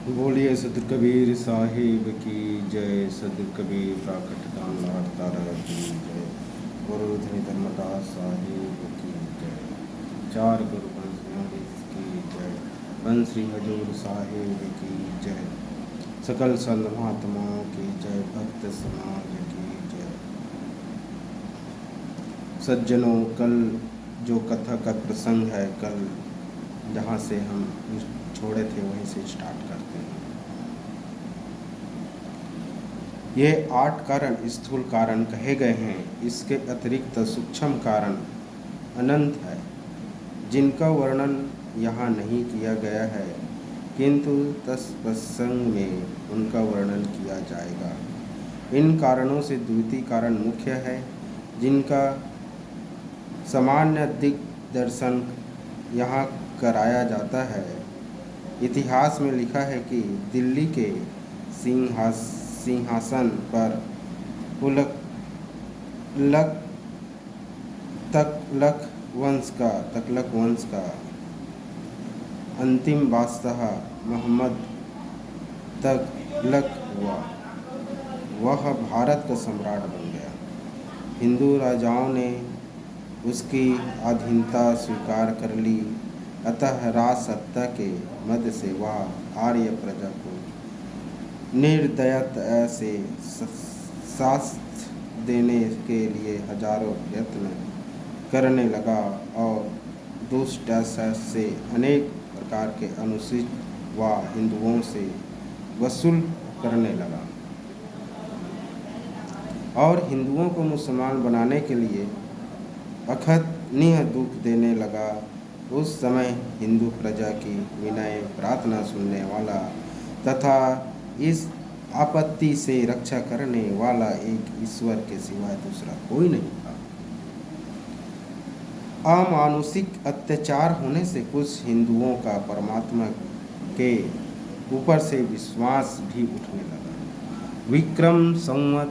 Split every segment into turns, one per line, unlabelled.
बोलिए सदर कबीर साहिब की जय। सदर कबीर प्राकट दाम लाड़ता की जय। गुरु धनी धर्मदास साहिब की जय। चार गुरु वंश की जय। बंश्री हजूर साहिब की जय। सकल संत महात्माओं की जय। भक्त समाज की जय। सज्जनों, कल जो कथा का प्रसंग है, कल जहाँ से हम छोड़े थे वहीं से स्टार्ट करते हैं। ये 8 कारण स्थूल कारण कहे गए हैं। इसके अतिरिक्त सूक्ष्म कारण अनंत है, जिनका वर्णन यहाँ नहीं किया गया है, किंतु तत्प्रसंग में उनका वर्णन किया जाएगा। इन कारणों से द्वितीय कारण मुख्य है, जिनका सामान्य दिग्दर्शन यहाँ कराया जाता है। इतिहास में लिखा है कि दिल्ली के सिंहासन पर तगलक वंश का अंतिम बादशाह मोहम्मद तगलक हुआ। वह भारत का सम्राट बन गया। हिंदू राजाओं ने उसकी अधीनता स्वीकार कर ली, अतः राज सत्ता के मध्य से वह आर्य प्रजा को निर्दयता से शास्त्र देने के लिए हजारों यत्न करने लगा और दुष्टाचार से अनेक प्रकार के अनुचित व हिंदुओं से वसूल करने लगा और हिंदुओं को मुसलमान बनाने के लिए अखतनीय दुख देने लगा। उस समय हिंदू प्रजा की विनय प्रार्थना सुनने वाला तथा इस आपत्ति से रक्षा करने वाला एक ईश्वर के सिवाय दूसरा कोई नहीं था। अमानुषिक अत्याचार होने से कुछ हिंदुओं का परमात्मा के ऊपर से विश्वास भी उठने लगा। विक्रम संवत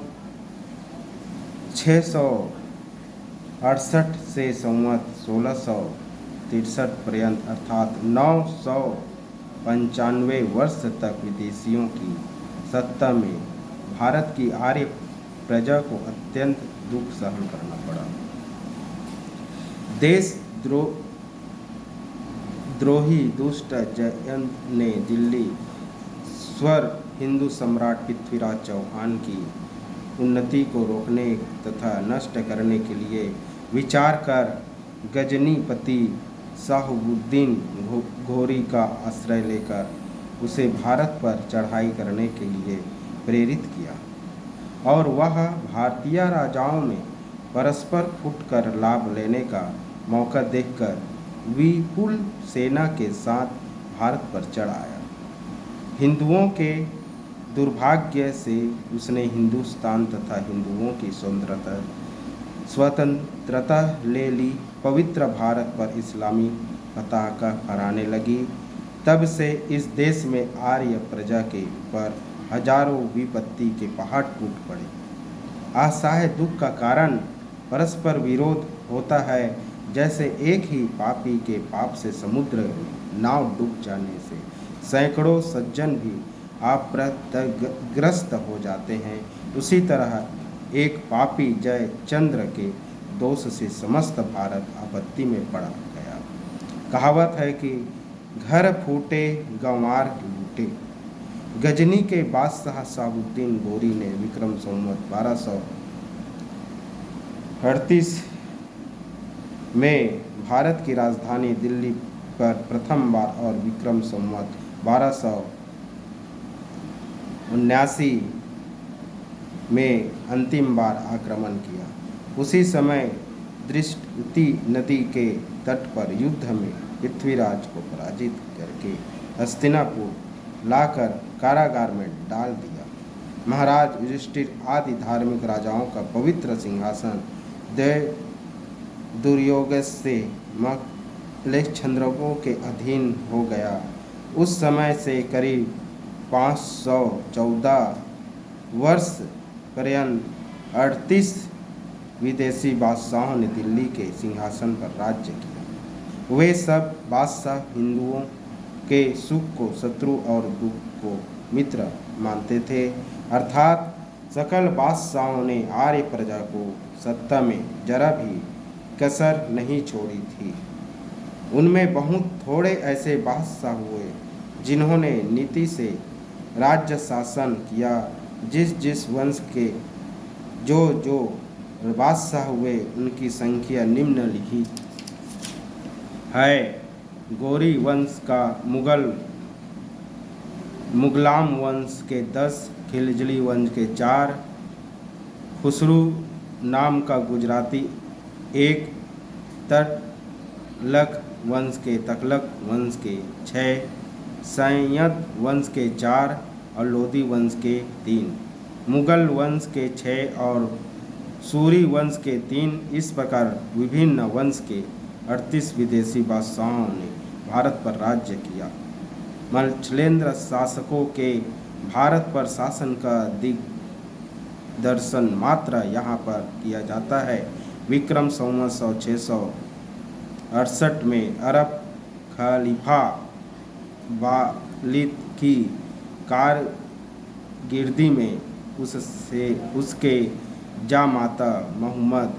668 से संवत 1663 पर्यंत अर्थात 995 वर्ष तक विदेशियों की सत्ता में भारत की आर्य प्रजा को अत्यंत दुख सहन करना पड़ा। देशद्रोही दुष्ट जयंत ने दिल्ली स्वर हिंदू सम्राट पृथ्वीराज चौहान की उन्नति को रोकने तथा नष्ट करने के लिए विचार कर गजनीपति शाहबुद्दीन घोरी का आश्रय लेकर उसे भारत पर चढ़ाई करने के लिए प्रेरित किया और वह भारतीय राजाओं में परस्पर फूटकर लाभ लेने का मौका देखकर विपुल सेना के साथ भारत पर चढ़ आया। हिंदुओं के दुर्भाग्य से उसने हिंदुस्तान तथा हिंदुओं की स्वतंत्रता ले ली। पवित्र भारत पर इस्लामी पताका फहराने लगी। तब से इस देश में आर्य प्रजा के ऊपर हजारों विपत्ति के पहाड़ टूट पड़े। असहाय दुख का कारण परस्पर विरोध होता है, जैसे एक ही पापी के पाप से समुद्र नाव डूब जाने से सैकड़ों सज्जन भी आपत्तिग्रस्त हो जाते हैं, उसी तरह एक पापी जयचंद्र के दोष से समस्त भारत आपत्ति में पड़ा गया। कहावत है कि घर फूटे गंवार लूटे। गजनी के बादशाह शाहबुद्दीन घोरी ने विक्रम संवत 1238 में भारत की राजधानी दिल्ली पर प्रथम बार और विक्रम संवत 1279 में अंतिम बार आक्रमण किया। उसी समय दृष्टि नदी के तट पर युद्ध में पृथ्वीराज को पराजित करके हस्तिनापुर लाकर कारागार में डाल दिया। महाराज युधिष्ठिर आदि धार्मिक राजाओं का पवित्र सिंहासन दुर्योग से मल्लेच्छंद्रों के अधीन हो गया। उस समय से करीब 514 वर्ष पर्यंत 38 विदेशी बादशाहों ने दिल्ली के सिंहासन पर राज्य किया। वे सब बादशाह हिंदुओं के सुख को शत्रु और दुख को मित्र मानते थे। अर्थात सकल बादशाहों ने आर्य प्रजा को सत्ता में जरा भी कसर नहीं छोड़ी थी। उनमें बहुत थोड़े ऐसे बादशाह हुए जिन्होंने नीति से राज्य शासन किया। जिस जिस वंश के जो बादशाह हुए उनकी संख्या निम्नलिखित है। गौरी वंश का मुगलाम वंश के 10, खिलजी वंश के 4, खुसरू नाम का गुजराती 1, तगलक वंश के 6, सैयद वंश के 4 और लोधी वंश के 3, मुगल वंश के 6 और सूरी वंश के 3। इस प्रकार विभिन्न वंश के 38 विदेशी बादशाहों ने भारत पर राज्य किया। मल्लेन्द्र शासकों के भारत पर शासन का दिग्दर्शन मात्र यहाँ पर किया जाता है। विक्रम संवत 668 में अरब खलीफा वालिद की कारगिर्दी में उसके जामाता मोहम्मद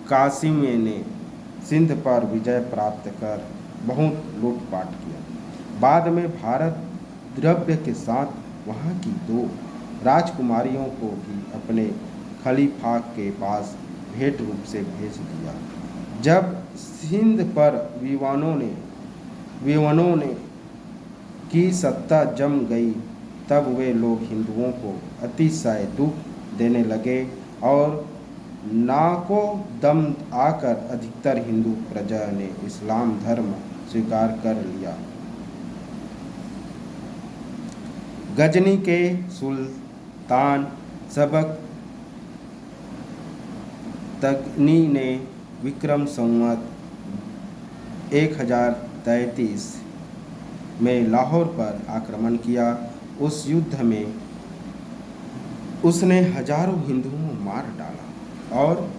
कासिम ने सिंध पर विजय प्राप्त कर बहुत लूटपाट किया। बाद में भारत द्रव्य के साथ वहाँ की 2 राजकुमारियों को भी अपने खलीफा के पास भेंट रूप से भेज दिया। जब सिंध पर विवानों ने की सत्ता जम गई तब वे लोग हिंदुओं को अतिशय दुख देने लगे और नाको दम आकर अधिकतर हिंदू प्रजा ने इस्लाम धर्म स्वीकार कर लिया। गजनी के सुल्तान सबक तगनी ने विक्रम संवत 1033 में लाहौर पर आक्रमण किया। उस युद्ध में उसने हजारों हिंदुओं को मार डाला और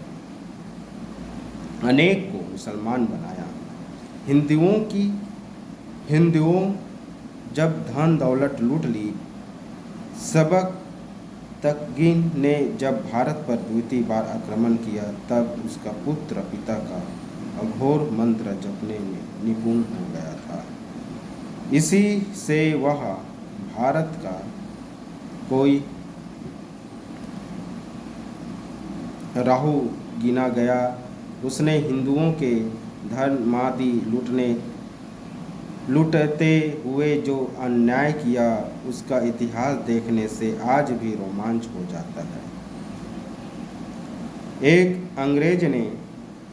अनेक को मुसलमान बनाया। हिंदुओं जब धन दौलत लूट ली, सबक तगीन ने जब भारत पर द्वितीय बार आक्रमण किया तब उसका पुत्र पिता का अघोर मंत्र जपने में निपुण हो गया था। इसी से वह भारत का कोई राहु गिना गया। उसने हिंदुओं के धर्मादि लूटते हुए जो अन्याय किया उसका इतिहास देखने से आज भी रोमांच हो जाता है। एक अंग्रेज ने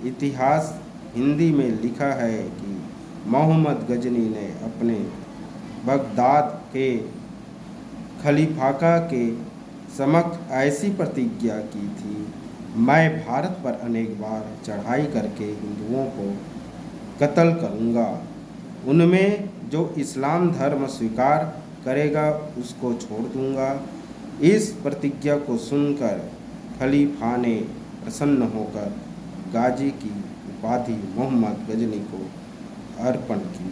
इतिहास हिंदी में लिखा है कि मोहम्मद गजनी ने अपने बगदाद के खलीफा के समक्ष ऐसी प्रतिज्ञा की थी, मैं भारत पर अनेक बार चढ़ाई करके हिंदुओं को कत्ल करूँगा। उनमें जो इस्लाम धर्म स्वीकार करेगा उसको छोड़ दूँगा। इस प्रतिज्ञा को सुनकर खलीफा ने प्रसन्न होकर गाजी की उपाधि मोहम्मद गजनी को अर्पण की।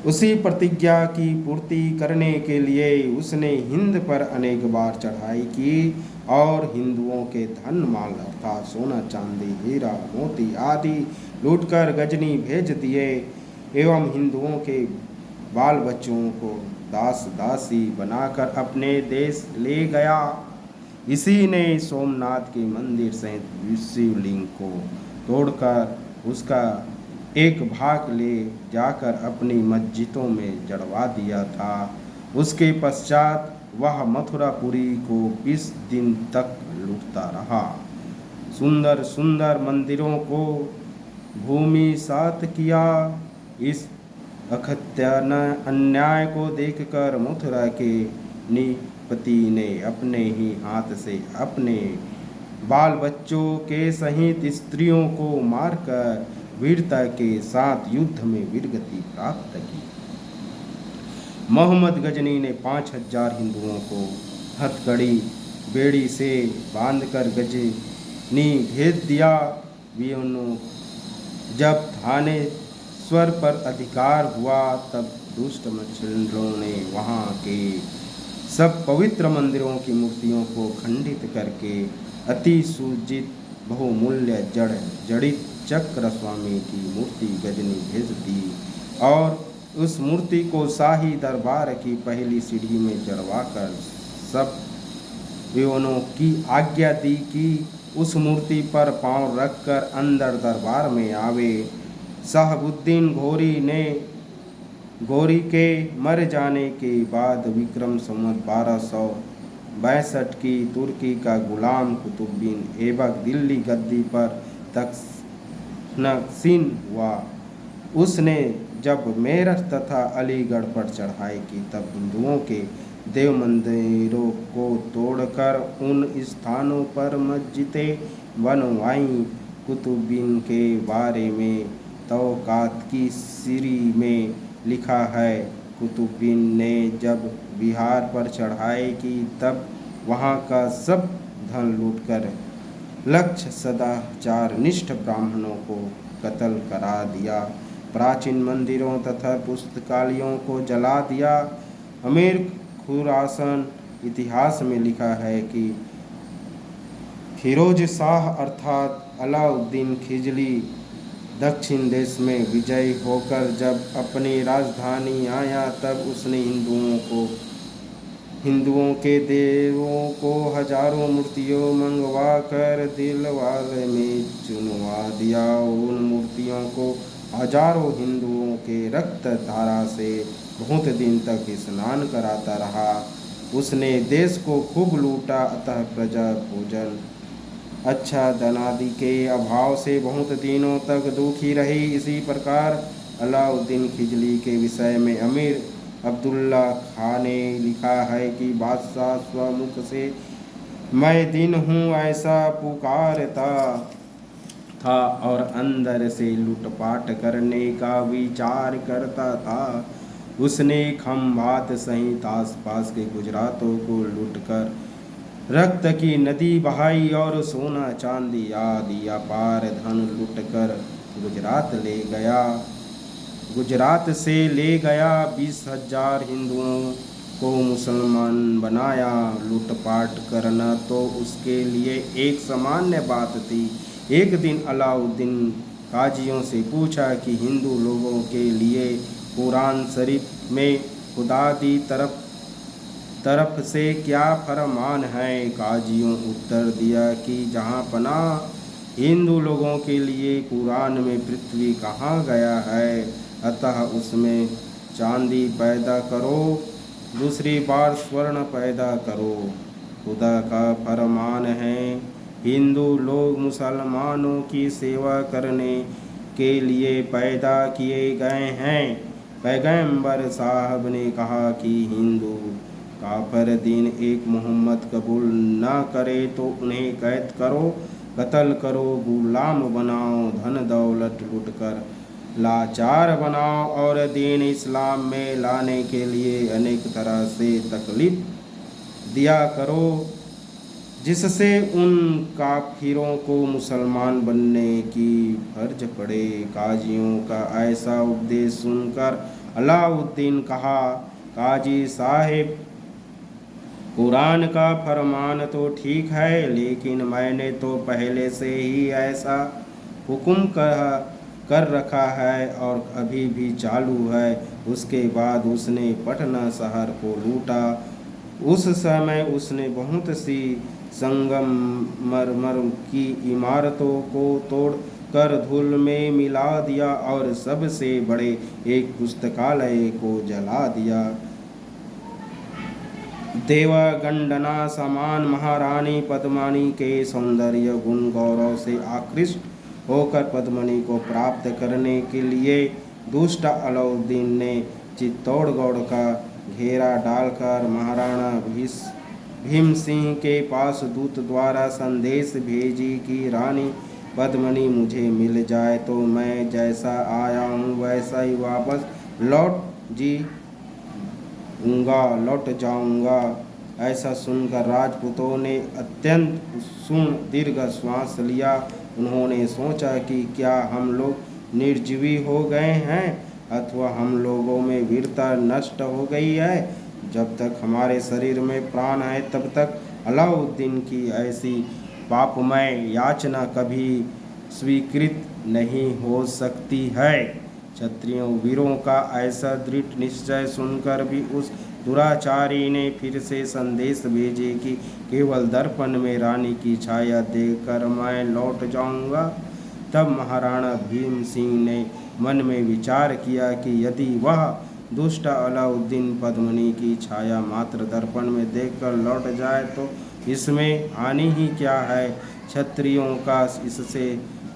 उसी प्रतिज्ञा की पूर्ति करने के लिए उसने हिंद पर अनेक बार चढ़ाई की और हिंदुओं के धन माल अर्थात सोना चांदी हीरा मोती आदि लूटकर गजनी भेज दिए एवं हिंदुओं के बाल बच्चों को दास दासी बनाकर अपने देश ले गया। इसी ने सोमनाथ के मंदिर सहित शिवलिंग को तोड़कर उसका एक भाग ले जाकर अपनी मस्जिदों में जड़वा दिया था। उसके पश्चात वह मथुरापुरी को 20 दिन तक लूटता रहा। सुंदर सुंदर मंदिरों को भूमिसात किया। इस अकथ्य अन्याय को देखकर मथुरा के निपति ने अपने ही हाथ से अपने बाल बच्चों के सहित स्त्रियों को मारकर वीरता के साथ युद्ध में वीरगति प्राप्त की। मोहम्मद गजनी ने 5000 हिंदुओं को हथकड़ी बेड़ी से बांधकर गजनी भेज दिया। विवानों जब थाने स्वर पर अधिकार हुआ, तब दुष्ट मच्छरों ने वहाँ के सब पवित्र मंदिरों की मूर्तियों को खंडित करके अति सुजित बहुमूल्य जड़ित चक्र स्वामी की मूर्ति गजनी भेज दी और उस मूर्ति को शाही दरबार की पहली सीढ़ी में चढ़वाकर सब विवनों की आज्ञा दी कि उस मूर्ति पर पांव रखकर अंदर दरबार में आवे। शहाबुद्दीन घोरी के मर जाने के बाद विक्रम संवत 1262 की तुर्की का गुलाम कुतुबुद्दीन ऐबक दिल्ली गद्दी पर तख्शीन हुआ। उसने जब मेरठ तथा अलीगढ़ पर चढ़ाई की, तब हिंदुओं के देव मंदिरों को तोड़कर उन स्थानों पर मस्जिदें बनवाईं। कुतुबुद्दीन के बारे में तौक़ात की सीरी में लिखा है, कुतुबुद्दीन ने जब बिहार पर चढ़ाई की, तब वहाँ का सब धन लूटकर लक्ष्य सदाचारनिष्ठ ब्राह्मणों को कत्ल करा दिया, प्राचीन मंदिरों तथा पुस्तकालयों को जला दिया। अमीर खुरासान इतिहास में लिखा है कि फिरोज शाह अर्थात अलाउद्दीन खिलजी दक्षिण देश में विजयी होकर जब अपनी राजधानी आया, तब उसने हिंदुओं के देवों को हजारों मूर्तियों मंगवा कर दिलवाले में चुनवा दिया। उन मूर्तियों को हजारों हिंदुओं के रक्त धारा से बहुत दिन तक स्नान कराता रहा। उसने देश को खूब लूटा, अतः प्रजा भोजन अच्छा धनादि के अभाव से बहुत दिनों तक दुखी रही। इसी प्रकार अलाउद्दीन खिलजी के विषय में अमीर अब्दुल्ला खां ने लिखा है कि बादशाह स्वमुख से मैं दिन हूँ ऐसा पुकारता था और अंदर से लूटपाट करने का विचार करता था। उसने खंभात सहित आसपास के गुजरातों को लूटकर रक्त की नदी बहाई और सोना चांदी आदि अपार धन लूटकर गुजरात से ले गया। 20,000 हिंदुओं को मुसलमान बनाया। लूटपाट करना तो उसके लिए एक सामान्य बात थी। एक दिन अलाउद्दीन काजियों से पूछा कि हिंदू लोगों के लिए कुरान शरीफ में खुदा की तरफ से क्या फरमान है। काजियों उत्तर दिया कि जहाँ पनाह हिंदू लोगों के लिए कुरान में पृथ्वी कहाँ गया है, अतः उसमें चांदी पैदा करो, दूसरी बार स्वर्ण पैदा करो। खुदा का फरमान है, हिंदू लोग मुसलमानों की सेवा करने के लिए पैदा किए गए हैं। पैगंबर साहब ने कहा कि हिंदू काफिर दीन एक मोहम्मद कबूल न करे तो उन्हें कैद करो, कत्ल करो, गुलाम बनाओ, धन दौलत लूटकर लाचार बनाओ और दीन इस्लाम में लाने के लिए अनेक तरह से तकलीफ दिया करो, जिससे उन काफिरों को मुसलमान बनने की फर्ज पड़े। काजियों का ऐसा उपदेश सुनकर अलाउद्दीन कहा, काजी साहिब, कुरान का फरमान तो ठीक है, लेकिन मैंने तो पहले से ही ऐसा हुक्म कर रखा है और अभी भी चालू है। उसके बाद उसने पटना शहर को लूटा। उस समय उसने बहुत सी संगमरमर की इमारतों को तोड़कर धूल में मिला दिया और सबसे बड़े एक पुस्तकालय को जला दिया। देवगंडना समान महारानी पद्मिनी के सौंदर्य गुण गौरव से आकृष्ट होकर पद्मिनी को प्राप्त करने के लिए दुष्ट अलाउद्दीन ने चित्तौड़गढ़ का घेरा डालकर महाराणा भीम सिंह के पास दूत द्वारा संदेश भेजी कि रानी पद्मिनी मुझे मिल जाए तो मैं जैसा आया हूँ वैसा ही वापस लौट जाऊंगा। ऐसा सुनकर राजपूतों ने अत्यंत सुन दीर्घ श्वास लिया। उन्होंने सोचा कि क्या हम लोग निर्जीवी हो गए हैं अथवा हम लोगों में वीरता नष्ट हो गई है। जब तक हमारे शरीर में प्राण है तब तक अलाउद्दीन की ऐसी पापमय याचना कभी स्वीकृत नहीं हो सकती है। क्षत्रियों वीरों का ऐसा दृढ़ निश्चय सुनकर भी उस दुराचारी ने फिर से संदेश भेजे कि केवल दर्पण में रानी की छाया देखकर मैं लौट जाऊंगा। तब महाराणा भीम सिंह ने मन में विचार किया कि यदि वह दुष्ट अलाउद्दीन पद्मिनी की छाया मात्र दर्पण में देखकर लौट जाए तो इसमें हानि ही क्या है। क्षत्रियों का इससे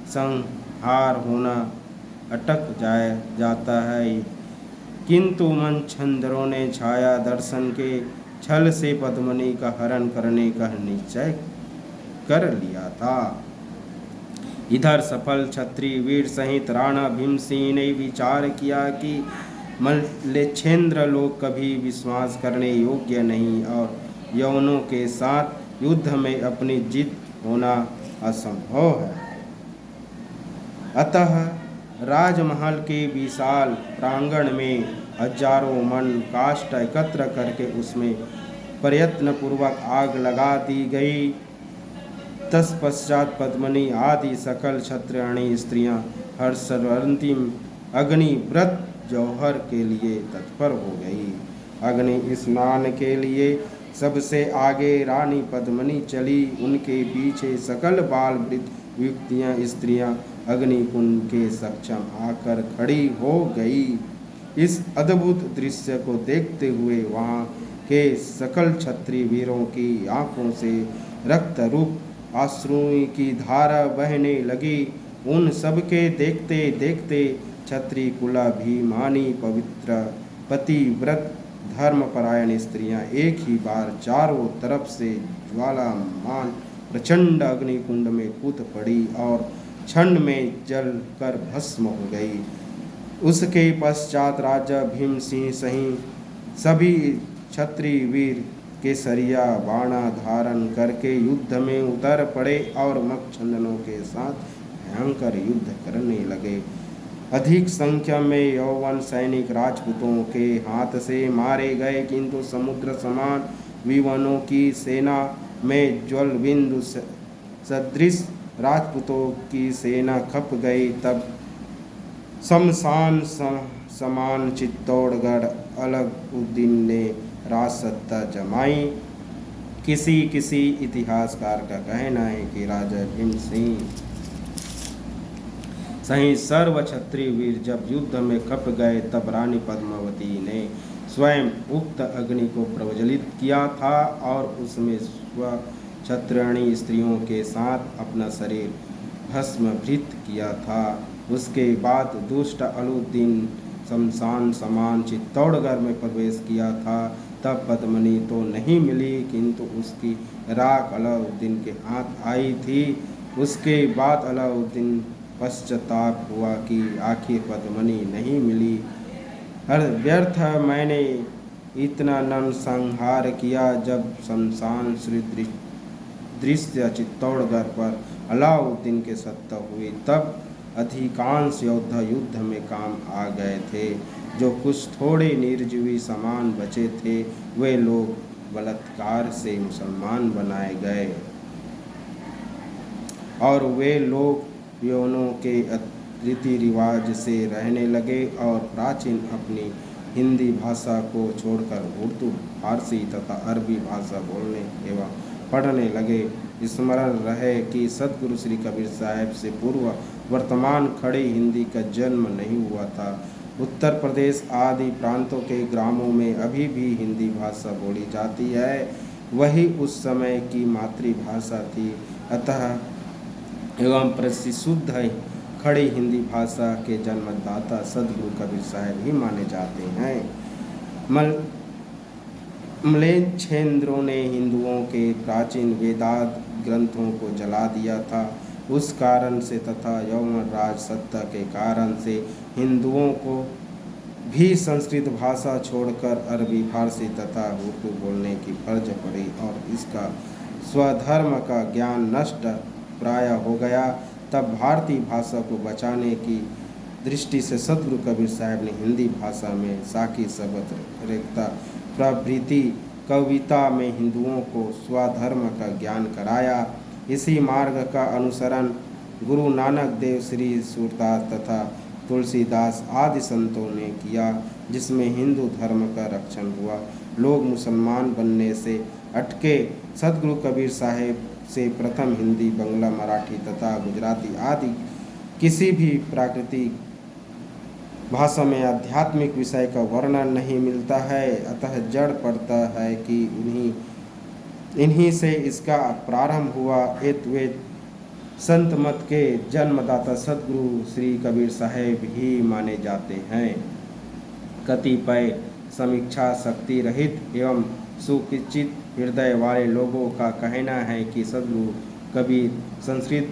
संहार होना अटक जाता है। किंतु मनचंद्रों ने छाया दर्शन के छल से पद्मिनी का हरण करने का निश्चय कर लिया था। इधर सफल क्षत्रिय वीर सहित राणा भीम सिंह ने विचार किया कि मल्लेच्छेंद्र लोग कभी विश्वास करने योग्य नहीं और यवनों के साथ युद्ध में अपनी जीत होना असंभव है। अतः राजमहल के विशाल प्रांगण में हजारों मन काष्ठ एकत्र करके उसमें प्रयत्न पूर्वक आग लगा दी गई। तत्पश्चात पद्मिनी आदि सकल क्षत्रियाणी स्त्रियां हर्षवर्तिम अग्नि व्रत जौहर के लिए तत्पर हो गई। अग्नि स्नान के लिए सबसे आगे रानी पद्मिनी चली। उनके पीछे सकल बाल वृद्ध युवतियां स्त्रियां अग्निकुंड के सक्षम आकर खड़ी हो गई। इस अद्भुत दृश्य को देखते हुए वहां के सकल क्षत्रिय वीरों की आंखों से रक्त रूप अश्रुओं की धारा बहने लगी। उन सबके देखते देखते क्षत्रिय कुलाभिमानी पवित्र पतिव्रत धर्मपरायण स्त्रियां एक ही बार चारों तरफ से ज्वालामान प्रचंड अग्निकुंड में कूद पड़ी और क्षण में जल कर भस्म हो गई। उसके पश्चात राजा भीम सिंह सहित सभी क्षत्रिय वीर केसरिया बाणा धारण करके युद्ध में उतर पड़े और मच्छंदनों के साथ भयंकर युद्ध करने लगे। अधिक संख्या में यौवन सैनिक राजपूतों के हाथ से मारे गए, किंतु समुद्र समान विवनों की सेना में ज्वलबिंदु सदृश राजपूतों की सेना खप गई। तब शमशान समान चित्तौड़गढ़ अलाउद्दीन ने राजसत्ता जमाई। किसी इतिहासकार का कहना है कि राजा भीम सिंह सहित सर्व क्षत्रिय वीर जब युद्ध में खप गए तब रानी पद्मावती ने स्वयं उक्त अग्नि को प्रज्वलित किया था और उसमें स्व क्षत्रियाणी स्त्रियों के साथ अपना शरीर भस्मभृत किया था। उसके बाद दुष्ट अलाउद्दीन शमशान समान चित्तौड़गढ़ में प्रवेश किया था। तब पद्मिनी तो नहीं मिली, किंतु उसकी राख अलाउद्दीन के हाथ आई थी। उसके बाद अलाउद्दीन पश्चाताप हुआ कि आखिर पद्मिनी नहीं मिली। हर व्यर्थ मैंने इतना नरसंहार किया। जब शमशान श्री दृश्य चित्तौड़गढ़ पर अलाउद्दीन के सत्ता हुई तब अधिकांश योद्धा युद्ध में काम आ गए थे। जो कुछ थोड़े निर्जीवी समान बचे थे वे लोग बलात्कार से मुसलमान बनाए गए और वे लोग यवनों के रीति रिवाज से रहने लगे और प्राचीन अपनी हिंदी भाषा को छोड़कर उर्दू, फारसी तथा अरबी भाषा बोलने एवं पढ़ने लगे। स्मरण रहे कि सद्गुरु श्री कबीर साहब से पूर्व वर्तमान खड़ी हिंदी का जन्म नहीं हुआ था। उत्तर प्रदेश आदि प्रांतों के ग्रामों में अभी भी हिंदी भाषा बोली जाती है। वही उस समय की मातृभाषा थी। अतः एवं प्रसिद्ध खड़ी हिंदी भाषा के जन्मदाता सद्गुरु कबीर साहब ही माने जाते हैं। म्लेच्छेंद्रों ने हिंदुओं के प्राचीन वेदांत ग्रंथों को जला दिया था। उस कारण से तथा यौवन राज सत्ता के कारण से हिंदुओं को भी संस्कृत भाषा छोड़कर अरबी, फारसी तथा उर्दू बोलने की फर्ज पड़ी और इसका स्वधर्म का ज्ञान नष्ट प्राय हो गया। तब भारतीय भाषा को बचाने की दृष्टि से सदगुरु कबीर साहब ने हिंदी भाषा में साखी शब्द रेखता प्रभृति कविता में हिंदुओं को स्वधर्म का ज्ञान कराया। इसी मार्ग का अनुसरण गुरु नानक देव, श्री सूरदास तथा तुलसीदास आदि संतों ने किया, जिसमें हिंदू धर्म का रक्षण हुआ। लोग मुसलमान बनने से अटके। सदगुरु कबीर साहब से प्रथम हिंदी, बंगला, मराठी तथा गुजराती आदि किसी भी प्राकृतिक भाषा में आध्यात्मिक विषय का वर्णन नहीं मिलता है, अतः जड़ पड़ता है कि इन्हीं से इसका प्रारंभ हुआ। वे संत मत के जन्मदाता सदगुरु श्री कबीर साहब ही माने जाते हैं। कतिपय समीक्षा शक्ति रहित एवं सुशिक्षित हृदय वाले लोगों का कहना है कि सदगुरु कबीर संस्कृत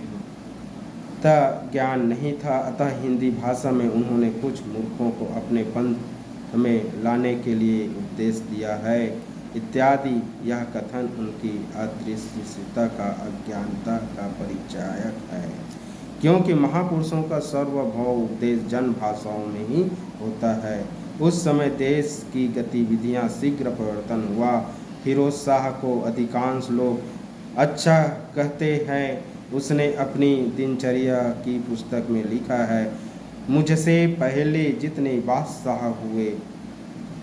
ज्ञान नहीं था, अतः हिंदी भाषा में उन्होंने कुछ मूर्खों को अपने पंथ में लाने के लिए उपदेश दिया है इत्यादि। यह कथन उनकी अदृश्यता का, अज्ञानता का परिचायक है, क्योंकि महापुरुषों का सर्वभौम उपदेश जन भाषाओं में ही होता है। उस समय देश की गतिविधियां शीघ्र परिवर्तन हुआ। फिरोज शाह को अधिकांश लोग अच्छा कहते हैं। उसने अपनी दिनचर्या की पुस्तक में लिखा है, मुझसे पहले जितने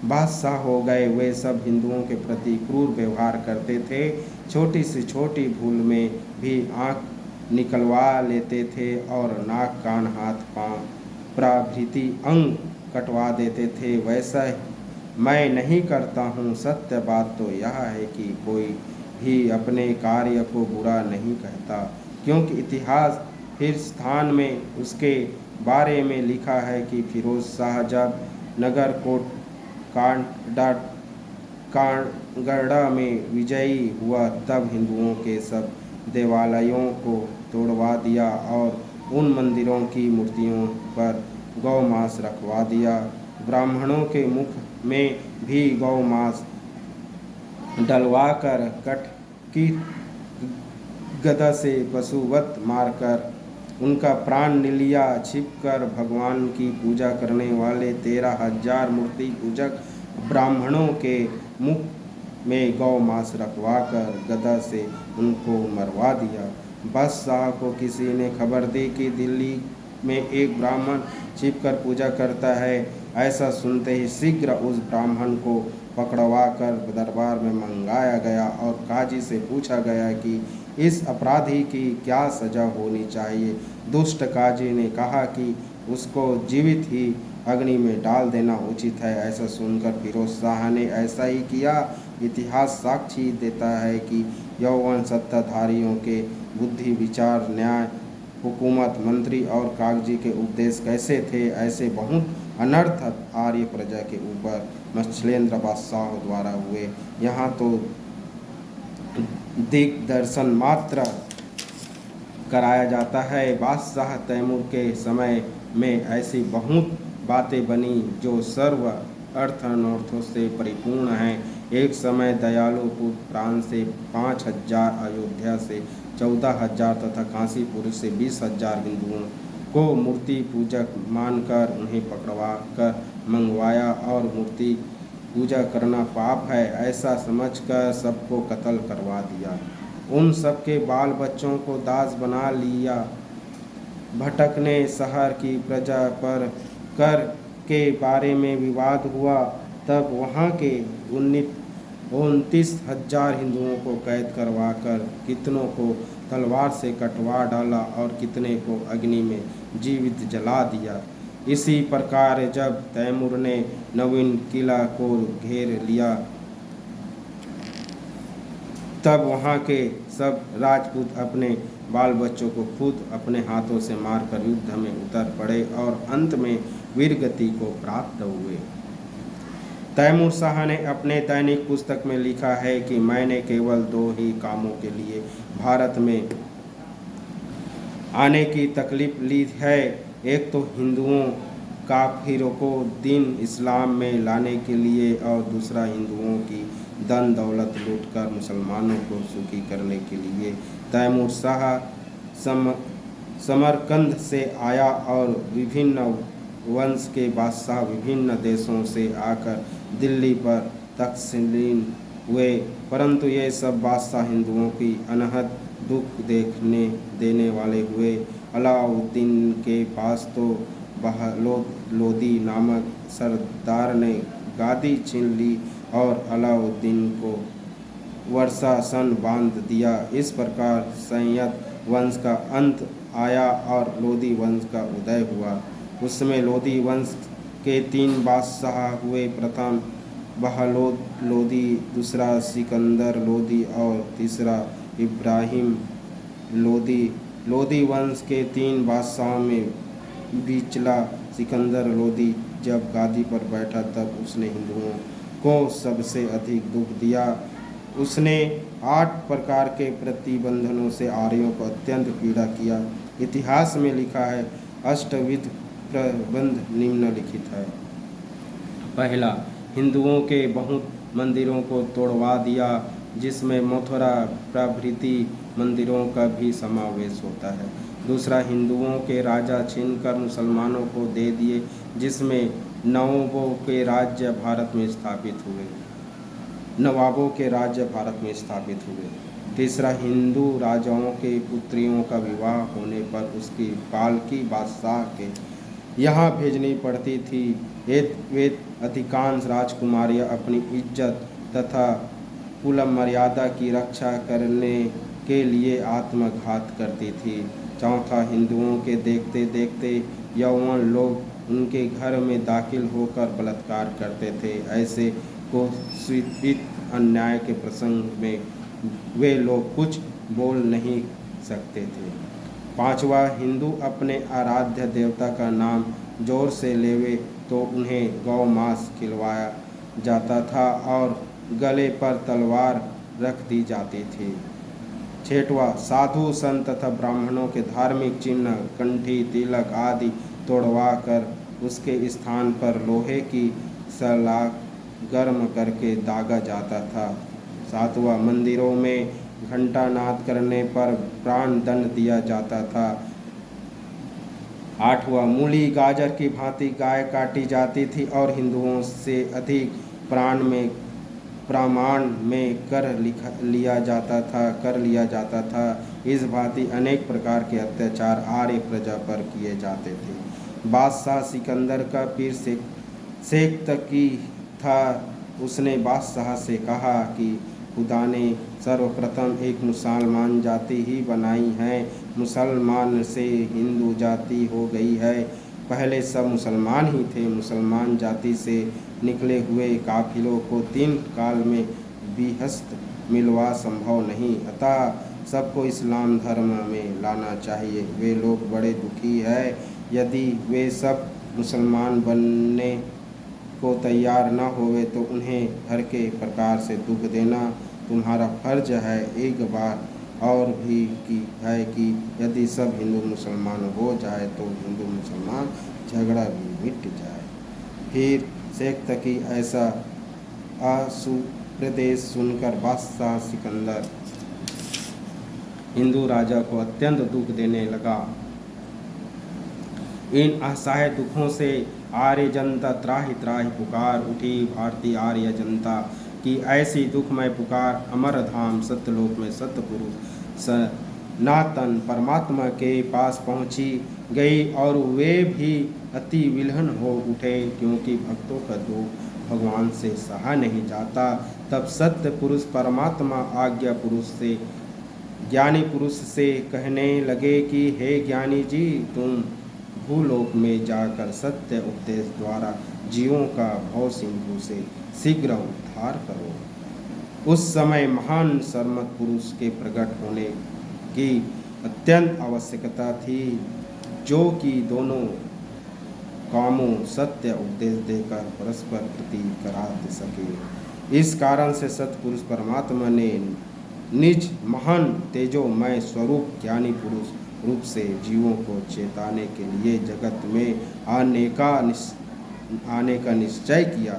बादशाह हो गए वे सब हिंदुओं के प्रति क्रूर व्यवहार करते थे। छोटी से छोटी भूल में भी आँख निकलवा लेते थे और नाक, कान, हाथ, पाँव प्रभृति अंग कटवा देते थे। वैसा मैं नहीं करता हूँ। सत्य बात तो यह है कि कोई भी अपने कार्य को बुरा नहीं कहता, क्योंकि इतिहास हिंदुस्तान में उसके बारे में लिखा है कि फिरोज शाह जब नगरकोट कांगड़ा में विजयी हुआ तब हिंदुओं के सब देवालयों को तोड़वा दिया और उन मंदिरों की मूर्तियों पर गौ मांस रखवा दिया। ब्राह्मणों के मुख में भी गौ मांस डलवाकर कट की गदा से पशुवत मारकर उनका प्राण लिया। छिपकर भगवान की पूजा करने वाले 13,000 मूर्ति पूजक ब्राह्मणों के मुख में गौ मांस रखवाकर गदा से उनको मरवा दिया। बादशाह को किसी ने खबर दी कि दिल्ली में एक ब्राह्मण छिपकर पूजा करता है। ऐसा सुनते ही शीघ्र उस ब्राह्मण को पकड़वा कर दरबार में मंगाया गया और काजी से पूछा गया कि इस अपराधी की क्या सजा होनी चाहिए। दुष्ट काजी ने कहा कि उसको जीवित ही अग्नि में डाल देना उचित है। ऐसा सुनकर फिरोज शाह ने ऐसा ही किया। इतिहास साक्षी देता है कि यौवन सत्ताधारियों के बुद्धि, विचार, न्याय, हुकूमत, मंत्री और कागजी के उपदेश कैसे थे, ऐसे बहुत अनर्थ आर्य प्रजा के ऊपर मच्छलेंद्र बादशाह द्वारा हुए। यहाँ तो दिग्दर्शन मात्र कराया जाता है। बादशाह तैमूर के समय में ऐसी बहुत बातें बनी जो सर्व अर्थानर्थों से परिपूर्ण हैं। एक समय दयालुपुर प्रांत से 5,000, अयोध्या से 14,000 तथा काशीपुर से 20,000 हिंदुओं को मूर्ति पूजक मानकर उन्हें पकड़वा कर मंगवाया और मूर्ति पूजा करना पाप है ऐसा समझकर सबको कत्ल करवा दिया। उन सबके बाल बच्चों को दास बना लिया। भटकने शहर की प्रजा पर कर के बारे में विवाद हुआ, तब वहाँ के 29,000 हिंदुओं को कैद करवाकर कितनों को तलवार से कटवा डाला और कितने को अग्नि में जीवित जला दिया। इसी प्रकार जब तैमूर ने नवीन किला को घेर लिया तब वहाँ के सब राजपूत अपने बाल बच्चों को खुद अपने हाथों से मारकर युद्ध में उतर पड़े और अंत में वीरगति को प्राप्त हुए। तैमूर शाह ने अपने दैनिक पुस्तक में लिखा है कि मैंने केवल 2 ही कामों के लिए भारत में आने की तकलीफ ली है। एक तो हिंदुओं काफिरों को दीन इस्लाम में लाने के लिए और दूसरा हिंदुओं की धन दौलत लूटकर मुसलमानों को सुखी करने के लिए। तैमूर शाह समरकंद से आया और विभिन्न वंश के बादशाह विभिन्न देशों से आकर दिल्ली पर तकसीम हुए, परंतु ये सब बादशाह हिंदुओं की अनहद दुख देखने देने वाले हुए। अलाउद्दीन के पास तो बहलोद लोदी नामक सरदार ने गादी छीन ली और अलाउद्दीन को वर्षासन बांध दिया। इस प्रकार सैयद वंश का अंत आया और लोदी वंश का उदय हुआ। उसमें लोदी वंश के 3 बादशाह हुए, प्रथम बहलोद लोदी, दूसरा सिकंदर लोदी और तीसरा इब्राहिम लोदी। लोदी वंश के 3 बादशाहों में बीचला सिकंदर लोदी जब गादी पर बैठा तब उसने हिंदुओं को सबसे अधिक दुख दिया। उसने 8 प्रकार के प्रतिबंधनों से आर्यों को अत्यंत पीड़ा किया। इतिहास में लिखा है, अष्टविध प्रबंध निम्नलिखित है। पहला, हिंदुओं के बहुत मंदिरों को तोड़वा दिया, जिसमें मथुरा प्रभृति मंदिरों का भी समावेश होता है। दूसरा, हिंदुओं के राजा छीनकर मुसलमानों को दे दिए, जिसमें नवाबों के राज्य भारत में स्थापित हुए। तीसरा, हिंदू राजाओं के पुत्रियों का विवाह होने पर उसकी पालकी बादशाह के यहाँ भेजनी पड़ती थी। वे अधिकांश राजकुमारियाँ अपनी इज्जत तथा कुल मर्यादा की रक्षा करने के लिए आत्मघात करती थी। चौथा, हिंदुओं के देखते देखते यौवन लोग उनके घर में दाखिल होकर बलात्कार करते थे। ऐसे कोशित अन्याय के प्रसंग में वे लोग कुछ बोल नहीं सकते थे। पांचवा, हिंदू अपने आराध्य देवता का नाम जोर से लेवे तो उन्हें गौ मांस खिलवाया जाता था और गले पर तलवार रख दी जाती थी। छठवां, साधु संत तथा ब्राह्मणों के धार्मिक चिन्ह, कंठी, तिलक आदि तोड़वा कर उसके स्थान पर लोहे की सलाख गर्म करके दागा जाता था। सातवां, मंदिरों में घंटानाद करने पर प्राण दंड दिया जाता था। आठवां, मूली गाजर की भांति गाय काटी जाती थी और हिंदुओं से अधिक प्रमाण में कर लिया जाता था। इस भांति अनेक प्रकार के अत्याचार आर्य प्रजा पर किए जाते थे। बादशाह सिकंदर का पीर सेख्तकी था। उसने बादशाह से कहा कि खुदा ने सर्वप्रथम एक मुसलमान जाति ही बनाई है। मुसलमान से हिंदू जाति हो गई है। पहले सब मुसलमान ही थे। मुसलमान जाति से निकले हुए काफिलों को 3 काल में विहस्त मिलवा संभव नहीं, अतः सबको इस्लाम धर्म में लाना चाहिए। वे लोग बड़े दुखी हैं। यदि वे सब मुसलमान बनने को तैयार न होवे तो उन्हें हर के प्रकार से दुख देना तुम्हारा फर्ज है। एक बार और भी है कि यदि सब हिंदू मुसलमान हो जाए तो हिंदू मुसलमान झगड़ा भी मिट जाए। फिर सेख्तकी ऐसा असुप्रदेश सुनकर बादशाह सिकंदर हिंदू राजा को अत्यंत दुख देने लगा। इन असहाय दुखों से आर्य जनता त्राहि त्राहि पुकार उठी। भारतीय आर्य जनता की ऐसी दुखमय पुकार अमर धाम सत्यलोक में सत्य पुरुष सनातन परमात्मा के पास पहुंची गई और वे भी अति विलहन हो उठे, क्योंकि भक्तों का दुख भगवान से सहा नहीं जाता। तब सत्य पुरुष परमात्मा आज्ञा पुरुष से ज्ञानी पुरुष से कहने लगे कि हे ज्ञानी जी, तुम भूलोक में जाकर सत्य उपदेश द्वारा जीवों का भव सिंधु से शीघ्र उद्धार करो। उस समय महान सर्मत पुरुष के प्रकट होने की अत्यंत आवश्यकता थी, जो कि दोनों कामों सत्य उपदेश देकर परस्पर प्रीति करा सके। इस कारण से सत्पुरुष परमात्मा ने निज महान तेजोमय स्वरूप ज्ञानी पुरुष रूप से जीवों को चेताने के लिए जगत में आने का निश्चय किया।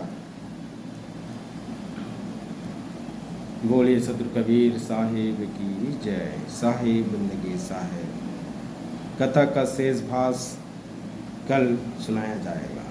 बोले सदगुरु कबीर साहिब की जय। साहिब बंदगी साहिब। कथा का शेष भाग कल सुनाया जाएगा।